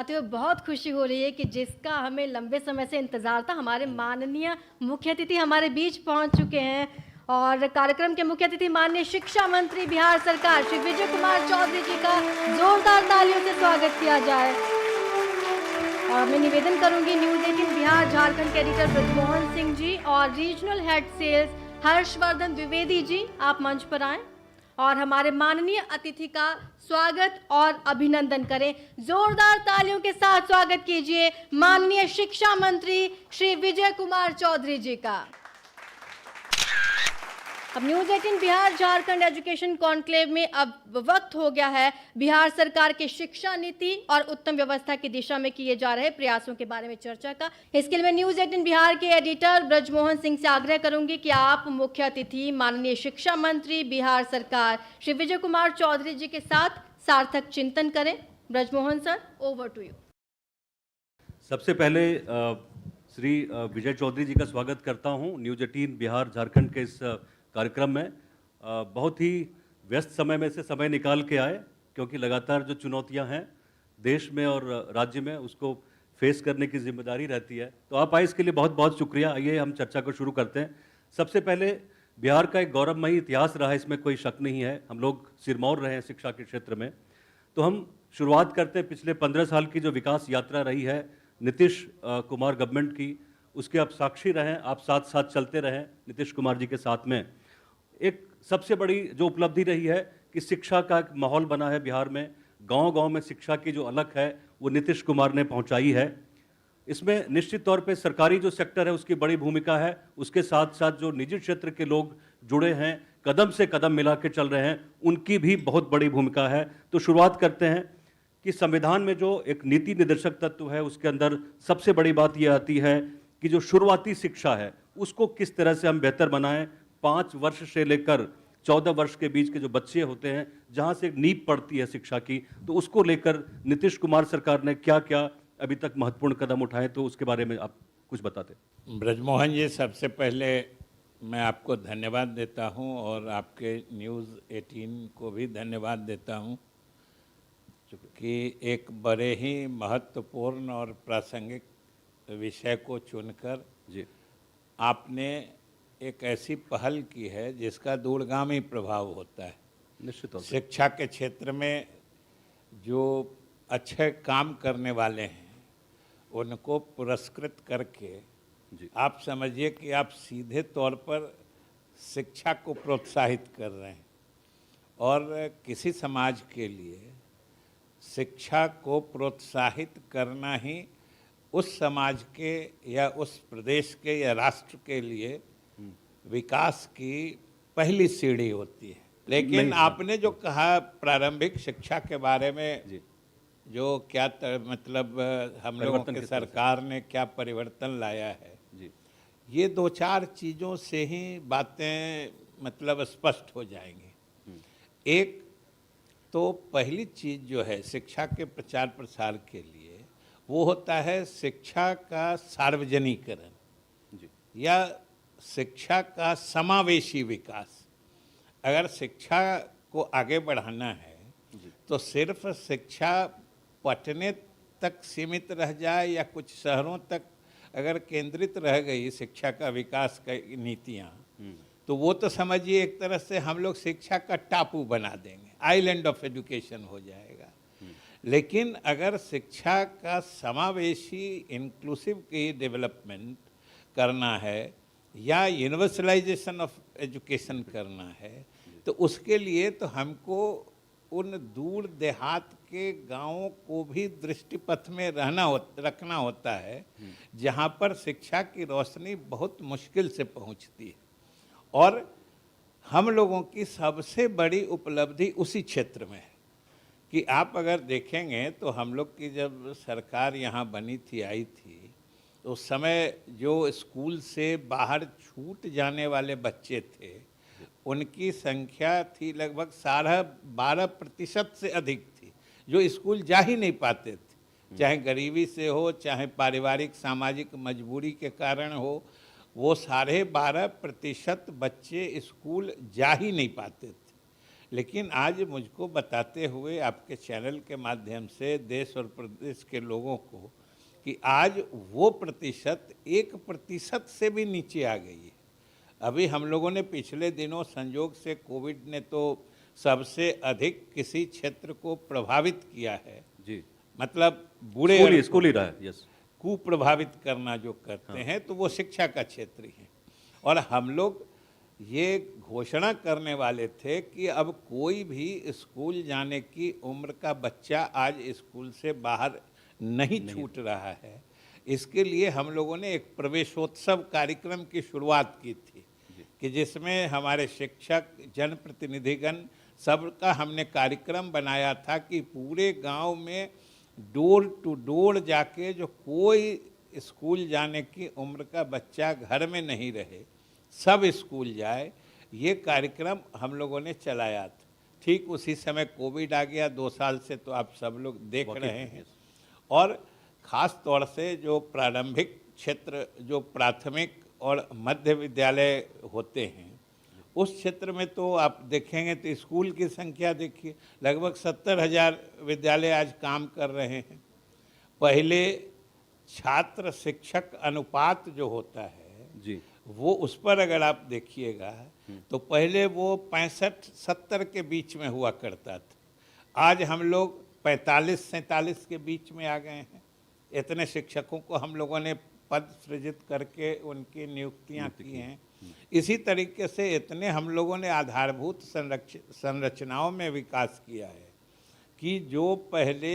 आते हुए बहुत खुशी हो रही है कि जिसका हमें लंबे समय से इंतजार था, हमारे माननीय मुख्य अतिथि हमारे बीच पहुंच चुके हैं। और कार्यक्रम के मुख्य अतिथि माननीय शिक्षा मंत्री बिहार सरकार श्री विजय कुमार चौधरी जी का जोरदार तालियों से स्वागत किया जाए। और मैं निवेदन करूंगी न्यूज 18 बिहार झारखंड के एडिटर ब्रजमोहन सिंह जी और regional head sales Harshvardhan Dwivedi ji, आप मंच पर आएं और हमारे माननीय अतिथि का स्वागत और अभिनंदन करें। जोरदार तालियों के साथ स्वागत कीजिए माननीय शिक्षा मंत्री श्री विजय कुमार चौधरी जी का। अब news 18 Bihar Jharkhand education conclave में अब वक्त हो गया है बिहार सरकार की शिक्षा नीति और उत्तम व्यवस्था की दिशा में किए जा रहे प्रयासों के बारे में चर्चा का। इसके लिए मैं न्यूज 18 बिहार के एडिटर ब्रजमोहन सिंह से आग्रह करूंगी कि आप मुख्य अतिथि माननीय शिक्षा मंत्री बिहार सरकार श्री विजय कुमार चौधरी जी के साथ सार्थक चिंतन करें। Brajmohan sir, over to you. सबसे पहले श्री विजय चौधरी जी का स्वागत करता हूं न्यूज 18 बिहार झारखंड के इस कार्यक्रम में। बहुत ही व्यस्त समय में से समय निकाल के आए, क्योंकि लगातार जो चुनौतियां हैं देश में और राज्य में उसको फेस करने की जिम्मेदारी रहती है। तो आप आए, इसके लिए बहुत बहुत शुक्रिया। आइए हम चर्चा को शुरू करते हैं। सबसे पहले, बिहार का एक गौरवमयी इतिहास रहा है, इसमें कोई शक नहीं है। हम लोग सिरमौर रहे हैं शिक्षा के क्षेत्र में। तो हम शुरुआत करते हैं पिछले 15 साल की जो विकास यात्रा रही है नीतीश कुमार गवर्नमेंट की, उसके आप साक्षी रहें, आप साथ साथ चलते रहें नीतीश कुमार जी के साथ में। एक सबसे बड़ी जो उपलब्धि रही है कि शिक्षा का एक माहौल बना है बिहार में। गांव-गांव में शिक्षा की जो अलख है वो नीतीश कुमार ने पहुंचाई है। इसमें निश्चित तौर पे सरकारी जो सेक्टर है उसकी बड़ी भूमिका है, उसके साथ साथ जो निजी क्षेत्र के लोग जुड़े हैं, कदम से कदम मिला के चल रहे हैं, उनकी भी बहुत बड़ी भूमिका है। तो शुरुआत करते हैं कि संविधान में जो एक नीति निर्देशक तत्व है उसके अंदर सबसे बड़ी बात यह आती है कि जो शुरुआती शिक्षा है उसको किस तरह से हम बेहतर बनाएं। 5 वर्ष से लेकर 14 वर्ष के बीच के जो बच्चे होते हैं, जहां से एक नींव पड़ती है शिक्षा की, तो उसको लेकर नीतीश कुमार सरकार ने क्या क्या अभी तक महत्वपूर्ण कदम उठाए, तो उसके बारे में आप कुछ बताते। ब्रजमोहन जी, सबसे पहले मैं आपको धन्यवाद देता हूं और आपके न्यूज़ 18 को भी धन्यवाद देता हूं कि एक बड़े ही महत्वपूर्ण और प्रासंगिक विषय को चुनकर जी आपने एक ऐसी पहल की है जिसका दूरगामी प्रभाव होता है। निश्चित तौर पे शिक्षा के क्षेत्र में जो अच्छे काम करने वाले हैं उनको पुरस्कृत करके जी आप समझिए कि आप सीधे तौर पर शिक्षा को प्रोत्साहित कर रहे हैं। और किसी समाज के लिए शिक्षा को प्रोत्साहित करना ही उस समाज के या उस प्रदेश के या राष्ट्र के लिए विकास की पहली सीढ़ी होती है। लेकिन आपने जो कहा प्रारंभिक शिक्षा के बारे में जी जो क्या मतलब हम लोगों की सरकार ने क्या परिवर्तन लाया है, जी ये 2-4 चीज़ों से ही बातें मतलब स्पष्ट हो जाएंगी। एक तो पहली चीज़ जो है शिक्षा के प्रचार प्रसार के लिए, वो होता है शिक्षा का सार्वजनिकरण जी या शिक्षा का समावेशी विकास। अगर शिक्षा को आगे बढ़ाना है तो सिर्फ शिक्षा पटने तक सीमित रह जाए या कुछ शहरों तक अगर केंद्रित रह गई शिक्षा का विकास की नीतियाँ, तो वो तो समझिए एक तरह से हम लोग शिक्षा का टापू बना देंगे, आइलैंड ऑफ एजुकेशन हो जाएगा। लेकिन अगर शिक्षा का समावेशी इंक्लूसिव की डेवलपमेंट करना है या यूनिवर्सलाइजेशन ऑफ एजुकेशन करना है, तो उसके लिए तो हमको उन दूर देहात के गांवों को भी दृष्टिपथ में रखना होता है, जहां पर शिक्षा की रोशनी बहुत मुश्किल से पहुंचती है। और हम लोगों की सबसे बड़ी उपलब्धि उसी क्षेत्र में है कि आप अगर देखेंगे तो हम लोग की जब सरकार यहाँ बनी थी, आई थी, तो उस समय जो स्कूल से बाहर छूट जाने वाले बच्चे थे उनकी संख्या थी लगभग 12.5% से अधिक थी, जो स्कूल जा ही नहीं पाते थे, चाहे गरीबी से हो, चाहे पारिवारिक सामाजिक मजबूरी के कारण हो। वो 12.5% बच्चे स्कूल जा ही नहीं पाते थे। लेकिन आज मुझको बताते हुए आपके चैनल के माध्यम से देश और प्रदेश के लोगों को कि आज वो प्रतिशत 1% से भी नीचे आ गई है। अभी हम लोगों ने पिछले दिनों संयोग से कोविड ने तो सबसे अधिक किसी क्षेत्र को प्रभावित किया है, जी, मतलब बुरे स्कूल ही रहा है। यस, कुप्रभावित करना जो करते हैं तो वो शिक्षा का क्षेत्र ही है। और हम लोग ये घोषणा करने वाले थे कि अब कोई भी स्कूल जाने की उम्र का बच्चा आज स्कूल से बाहर नहीं छूट रहा है। इसके लिए हम लोगों ने एक प्रवेशोत्सव कार्यक्रम की शुरुआत की थी कि जिसमें हमारे शिक्षक, जनप्रतिनिधिगण सबका हमने कार्यक्रम बनाया था कि पूरे गांव में डोर टू डोर जाके जो कोई स्कूल जाने की उम्र का बच्चा घर में नहीं रहे, सब स्कूल जाए। ये कार्यक्रम हम लोगों ने चलाया था। ठीक उसी समय कोविड आ गया, 2 साल से तो आप सब लोग देख रहे हैं। और ख़ास तौर से जो प्रारंभिक क्षेत्र, जो प्राथमिक और मध्य विद्यालय होते हैं, उस क्षेत्र में तो आप देखेंगे तो स्कूल की संख्या देखिए, लगभग 70,000 विद्यालय आज काम कर रहे हैं। पहले छात्र शिक्षक अनुपात जो होता है जी, वो उस पर अगर आप देखिएगा तो पहले वो 65-70 के बीच में हुआ करता था। आज हम लोग 45-47 के बीच में आ गए हैं। इतने शिक्षकों को हम लोगों ने पद सृजित करके उनकी नियुक्तियां की हैं। इसी तरीके से इतने हम लोगों ने आधारभूत संरचनाओं में विकास किया है कि जो पहले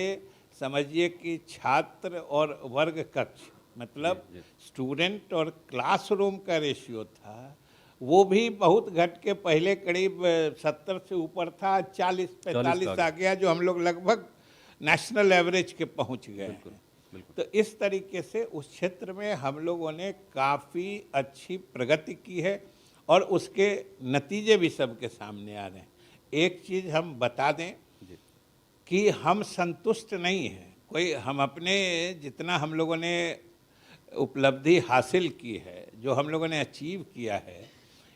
समझिए कि छात्र और वर्ग कक्ष, मतलब स्टूडेंट और क्लासरूम का रेशियो था, वो भी बहुत घट के पहले करीब 70 से ऊपर था, 40-45 आ गया, जो हम लोग लगभग नेशनल एवरेज के पहुंच गए हैं। तो इस तरीके से उस क्षेत्र में हम लोगों ने काफ़ी अच्छी प्रगति की है और उसके नतीजे भी सबके सामने आ रहे हैं। एक चीज़ हम बता दें कि हम संतुष्ट नहीं हैं कोई, हम अपने जितना हम लोगों ने उपलब्धि हासिल की है, जो हम लोगों ने अचीव किया है,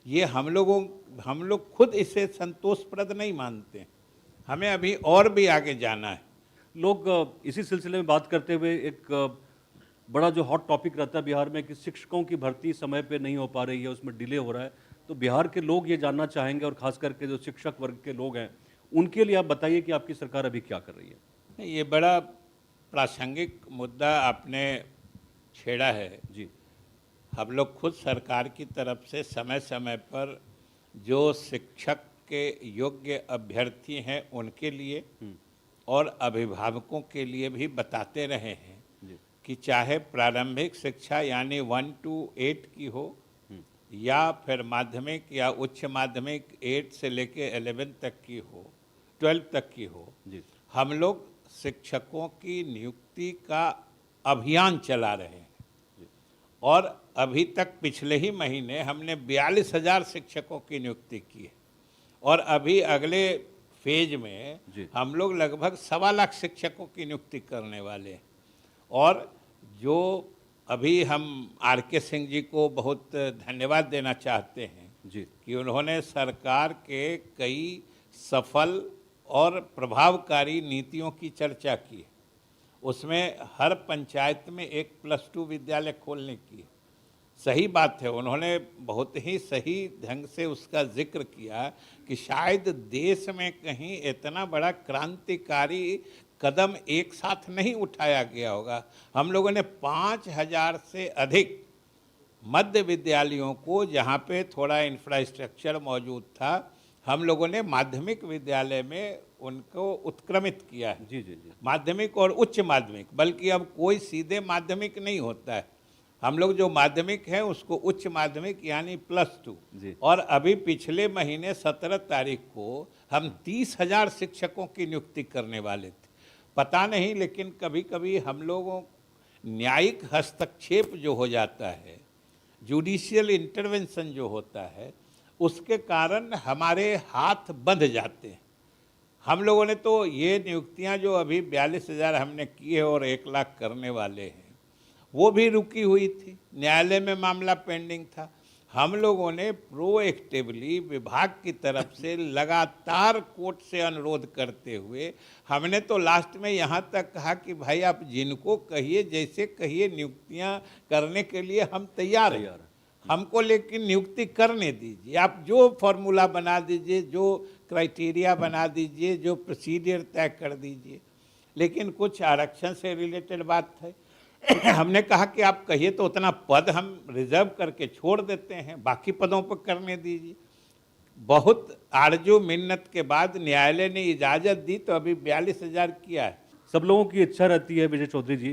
ये हम लोग खुद इसे संतोषप्रद नहीं मानते। हमें अभी और भी आगे जाना है। लोग इसी सिलसिले में बात करते हुए एक बड़ा जो हॉट टॉपिक रहता है बिहार में कि शिक्षकों की भर्ती समय पे नहीं हो पा रही है, उसमें डिले हो रहा है। तो बिहार के लोग ये जानना चाहेंगे, और खास करके जो शिक्षक वर्ग के लोग हैं, उनके लिए आप बताइए कि आपकी सरकार अभी क्या कर रही है। ये बड़ा प्रासंगिक मुद्दा आपने छेड़ा है जी, हम लोग खुद सरकार की तरफ से समय समय पर जो शिक्षक के योग्य अभ्यर्थी हैं उनके लिए और अभिभावकों के लिए भी बताते रहे हैं कि चाहे प्रारंभिक शिक्षा यानी 1 to 8 की हो या फिर माध्यमिक या उच्च माध्यमिक 8 से लेके 11 तक की हो, 12 तक की हो, हम लोग शिक्षकों की नियुक्ति का अभियान चला रहे हैं। और अभी तक पिछले ही महीने हमने 42,000 शिक्षकों की नियुक्ति की है और अभी अगले फेज में हम लोग लगभग 1.25 लाख शिक्षकों की नियुक्ति करने वाले हैं। और जो अभी हम RK सिंह जी को बहुत धन्यवाद देना चाहते हैं कि उन्होंने सरकार के कई सफल और प्रभावकारी नीतियों की चर्चा की है। उसमें हर पंचायत में एक +2 विद्यालय खोलने की सही बात है। उन्होंने बहुत ही सही ढंग से उसका जिक्र किया कि शायद देश में कहीं इतना बड़ा क्रांतिकारी कदम एक साथ नहीं उठाया गया होगा। हम लोगों ने 5,000 से अधिक मध्य विद्यालयों को, जहाँ पे थोड़ा इंफ्रास्ट्रक्चर मौजूद था, हम लोगों ने माध्यमिक विद्यालय में उनको उत्क्रमित किया है। जी। माध्यमिक और उच्च माध्यमिक, बल्कि अब कोई सीधे माध्यमिक नहीं होता है। हम लोग जो माध्यमिक है उसको उच्च माध्यमिक यानी +2। और अभी पिछले महीने 17 तारीख को हम 30,000 शिक्षकों की नियुक्ति करने वाले थे। पता नहीं, लेकिन कभी कभी हम लोगों न्यायिक हस्तक्षेप जो हो जाता है, जुडिशियल इंटरवेंशन जो होता है, उसके कारण हमारे हाथ बंध जाते हैं। हम लोगों ने तो ये नियुक्तियां जो अभी 42,000 हमने की है और 1 लाख करने वाले हैं, वो भी रुकी हुई थी, न्यायालय में मामला पेंडिंग था। हम लोगों ने प्रोएक्टिवली विभाग की तरफ से लगातार कोर्ट से अनुरोध करते हुए हमने तो लास्ट में यहाँ तक कहा कि भाई आप जिनको कहिए, जैसे कहिए, नियुक्तियाँ करने के लिए हम तैयार हैं, हमको लेकिन नियुक्ति करने दीजिए। आप जो फॉर्मूला बना दीजिए, जो क्राइटेरिया बना दीजिए, जो प्रोसीजर तय कर दीजिए। लेकिन कुछ आरक्षण से रिलेटेड बात है, हमने कहा कि आप कहिए तो उतना पद हम रिजर्व करके छोड़ देते हैं, बाकी पदों पर करने दीजिए। बहुत आरजू मिन्नत के बाद न्यायालय ने इजाज़त दी तो अभी 42,000 किया है। सब लोगों की इच्छा रहती है विजय चौधरी जी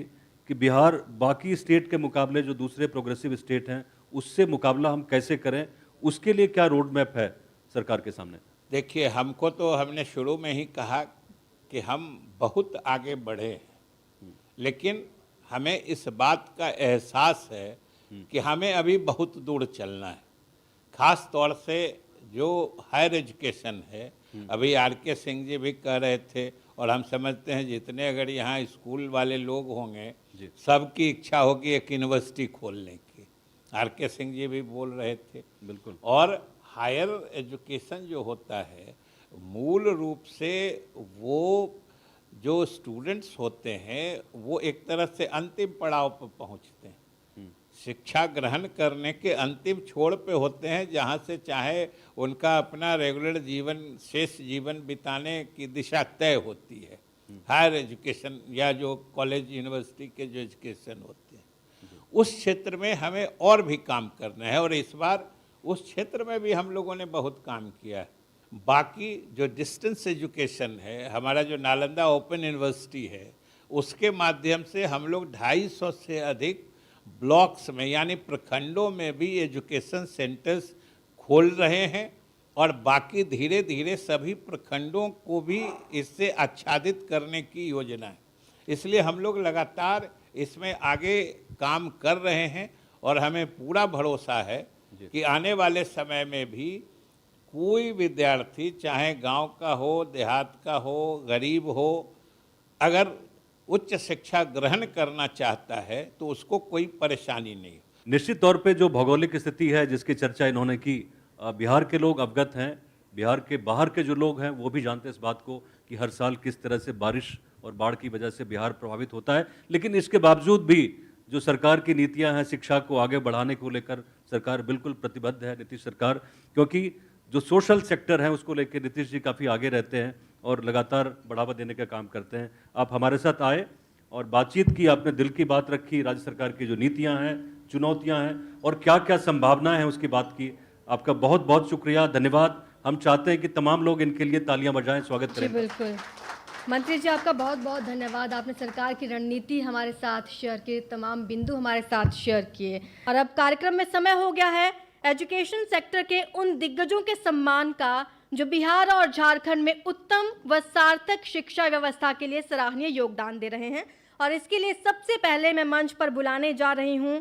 कि बिहार बाकी स्टेट के मुकाबले जो दूसरे प्रोग्रेसिव स्टेट हैं उससे मुकाबला हम कैसे करें, उसके लिए क्या रोड मैप है सरकार के सामने? देखिए, हमको तो हमने शुरू में ही कहा कि हम बहुत आगे बढ़े हैं, लेकिन हमें इस बात का एहसास है कि हमें अभी बहुत दूर चलना है। खास तौर से जो हायर एजुकेशन है, अभी आर.के. सिंह जी भी कह रहे थे और हम समझते हैं जितने अगर यहाँ स्कूल वाले लोग होंगे सबकी इच्छा होगी एक यूनिवर्सिटी खोलने की। आर.के. सिंह जी भी बोल रहे थे। बिल्कुल। और हायर एजुकेशन जो होता है मूल रूप से वो जो स्टूडेंट्स होते हैं वो एक तरह से अंतिम पड़ाव पर पहुंचते हैं, शिक्षा ग्रहण करने के अंतिम छोर पे होते हैं, जहां से चाहे उनका अपना रेगुलर जीवन, शेष जीवन बिताने की दिशा तय होती है। हायर एजुकेशन या जो कॉलेज यूनिवर्सिटी के जो एजुकेशन होते हैं, उस क्षेत्र में हमें और भी काम करना है और इस बार उस क्षेत्र में भी हम लोगों ने बहुत काम किया है। बाकी जो डिस्टेंस एजुकेशन है, हमारा जो नालंदा ओपन यूनिवर्सिटी है, उसके माध्यम से हम लोग 250 से अधिक ब्लॉक्स में यानी प्रखंडों में भी एजुकेशन सेंटर्स खोल रहे हैं और बाकी धीरे धीरे सभी प्रखंडों को भी इससे आच्छादित करने की योजना है। इसलिए हम लोग लगातार इसमें आगे काम कर रहे हैं और हमें पूरा भरोसा है कि आने वाले समय में भी कोई विद्यार्थी, चाहे गांव का हो, देहात का हो, गरीब हो, अगर उच्च शिक्षा ग्रहण करना चाहता है तो उसको कोई परेशानी नहीं। निश्चित तौर पे जो भौगोलिक स्थिति है जिसकी चर्चा इन्होंने की, बिहार के लोग अवगत हैं, बिहार के बाहर के जो लोग हैं वो भी जानते हैं इस बात को कि हर साल किस तरह से बारिश और बाढ़ की वजह से बिहार प्रभावित होता है। लेकिन इसके बावजूद भी जो सरकार की नीतियां हैं शिक्षा को आगे बढ़ाने को लेकर, सरकार बिल्कुल प्रतिबद्ध है, नीतीश सरकार, क्योंकि जो सोशल सेक्टर है उसको लेकर नीतीश जी काफ़ी आगे रहते हैं और लगातार बढ़ावा देने का काम करते हैं। आप हमारे साथ आए और बातचीत की, आपने दिल की बात रखी, राज्य सरकार की जो नीतियां हैं, चुनौतियां हैं और क्या क्या संभावनाएं हैं उसकी बात की। आपका बहुत बहुत शुक्रिया, धन्यवाद। हम चाहते हैं कि तमाम लोग इनके लिए तालियां बजाएं, स्वागत करें। बिल्कुल मंत्री जी, आपका बहुत बहुत धन्यवाद। आपने सरकार की रणनीति हमारे साथ शेयर की, तमाम बिंदु हमारे साथ शेयर किए। और अब कार्यक्रम में समय हो गया है एजुकेशन सेक्टर के उन दिग्गजों के सम्मान का जो बिहार और झारखंड में उत्तम व सार्थक शिक्षा व्यवस्था के लिए सराहनीय योगदान दे रहे हैं। और इसके लिए सबसे पहले मैं मंच पर बुलाने जा रही हूं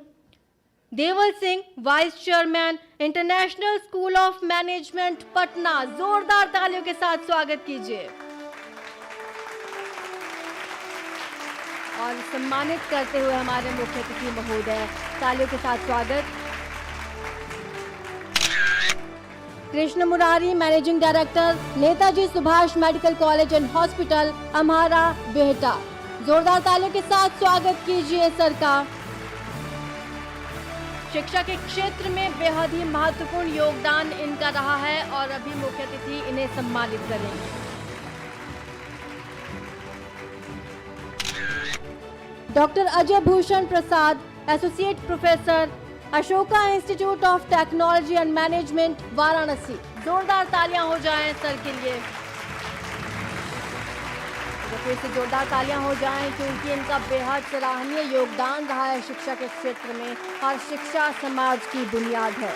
Deval Singh, vice chairman, international school of management Patna. जोरदार तालियों के साथ स्वागत कीजिए और सम्मानित करते हुए हमारे मुख्य अतिथि महोदय, तालियों के साथ स्वागत। Krishna Murari, managing director, Netaji Subhash medical college and hospital, Amhara, Bihta. जोरदार तालियों के साथ स्वागत कीजिए सर का। शिक्षा के क्षेत्र में बेहद ही महत्वपूर्ण योगदान इनका रहा है और अभी मुख्य अतिथि इन्हें सम्मानित करेंगे। Doctor Ajay Bhushan Prasad, associate professor, Ashoka institute of technology and management, Varanasi. जोरदार तालियां हो जाएं सर के लिए। फिर से जोरदार तालियां हो जाएं क्योंकि इनका बेहद सराहनीय योगदान रहा है शिक्षा के क्षेत्र में और शिक्षा समाज की बुनियाद है।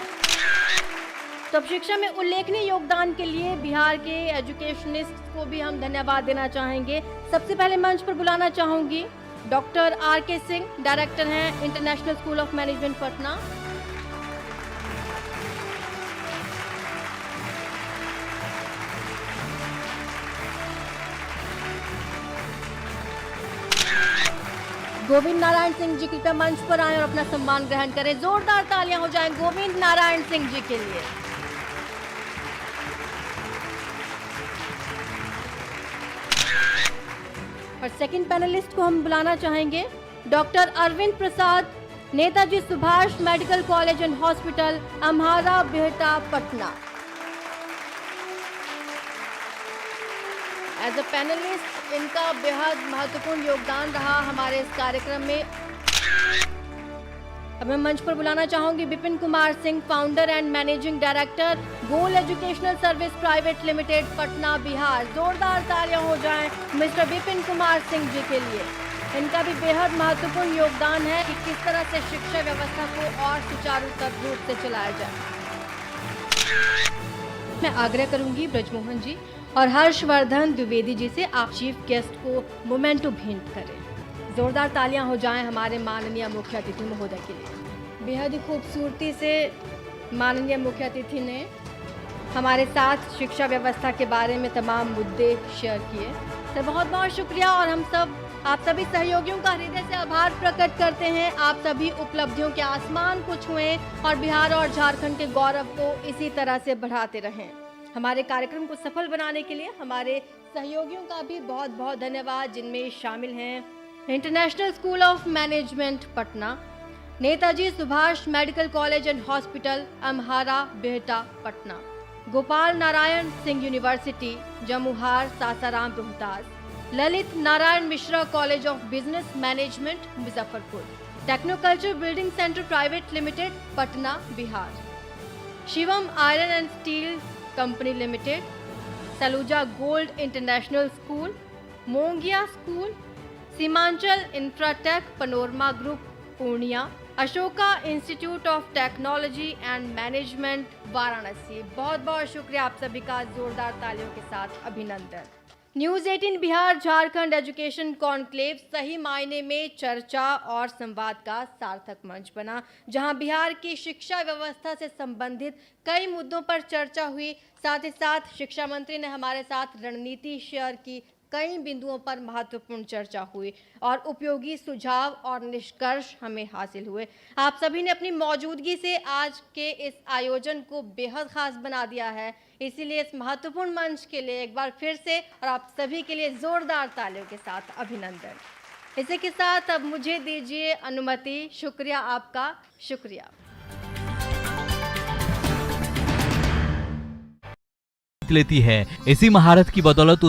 तो अब शिक्षा में उल्लेखनीय योगदान के लिए बिहार के एजुकेशनिस्ट को भी हम धन्यवाद देना चाहेंगे। सबसे पहले मंच पर बुलाना चाहूंगी डॉक्टर आर.के. सिंह, डायरेक्टर हैं international school of management Patna. Govind Narayan Singh ji कृपया मंच पर आए और अपना सम्मान ग्रहण करें। जोरदार तालियां हो जाएं गोविंद नारायण सिंह जी के लिए। और सेकंड पैनलिस्ट को हम बुलाना चाहेंगे doctor Arvind Prasad, Netaji Subhash medical college and hospital, Amhara, Bihta, Patna. As a panelist इनका बेहद महत्वपूर्ण योगदान रहा हमारे इस कार्यक्रम में। अब मैं मंच पर बुलाना चाहूंगी Vipin Kumar Singh, founder and managing director, goal educational service private limited, Patna, Bihar. जोरदार तालियां हो जाएं मिस्टर विपिन कुमार सिंह जी के लिए। इनका भी बेहद महत्वपूर्ण योगदान है कि किस तरह से शिक्षा व्यवस्था को और सुचारू रूप से चलाया जाए। मैं आग्रह करूंगी ब्रजमोहन जी और हर्षवर्धन द्विवेदी जी से आप चीफ गेस्ट को मोमेंटो भेंट करें। जोरदार तालियां हो जाएं हमारे माननीय मुख्य अतिथि महोदय के लिए। बेहद ही खूबसूरती से माननीय मुख्य अतिथि ने हमारे साथ शिक्षा व्यवस्था के बारे में तमाम मुद्दे शेयर किए। तो बहुत बहुत शुक्रिया और हम सब आप सभी सहयोगियों का हृदय से आभार प्रकट करते हैं। आप सभी उपलब्धियों के आसमान को छुएं और बिहार और झारखंड के गौरव को इसी तरह से बढ़ाते रहें। हमारे कार्यक्रम को सफल बनाने के लिए हमारे सहयोगियों का भी बहुत बहुत धन्यवाद, जिनमें शामिल हैं international school of management Patna, Netaji Subhash medical college and hospital, Amhara, Bihta, Patna, Gopal Narayan Singh university, Jamuhar, Sasaram, Rohtas, Lalit Narayan Mishra college of business management, Muzaffarpur, technoculture building centre private limited, Patna, Bihar, Shivam iron and steel company limited, Saluja gold international school, Mongia school, Seemanchal infratech, panorama group, Purnia, Ashoka institute of technology and management, Varanasi. बहुत बहुत शुक्रिया आप सभी का, जोरदार तालियों के साथ अभिनंदन। News 18 Bihar Jharkhand education conclave सही मायने में चर्चा और संवाद का सार्थक मंच बना, जहां बिहार की शिक्षा व्यवस्था से संबंधित कई मुद्दों पर चर्चा हुई। साथ ही साथ शिक्षा मंत्री ने हमारे साथ रणनीति शेयर की, कई बिंदुओं पर महत्वपूर्ण चर्चा हुई और उपयोगी सुझाव और निष्कर्ष हमें हासिल हुए। आप सभी ने अपनी मौजूदगी से आज के इस आयोजन को बेहद खास बना दिया है, इसीलिए इस महत्वपूर्ण मंच के लिए एक बार फिर से और आप सभी के लिए जोरदार तालियों के साथ अभिनंदन। इसी के साथ अब मुझे दीजिए अनुमति। शुक्रिया आपका, शुक्रिया। लेती है। इसी महारत की बदौलत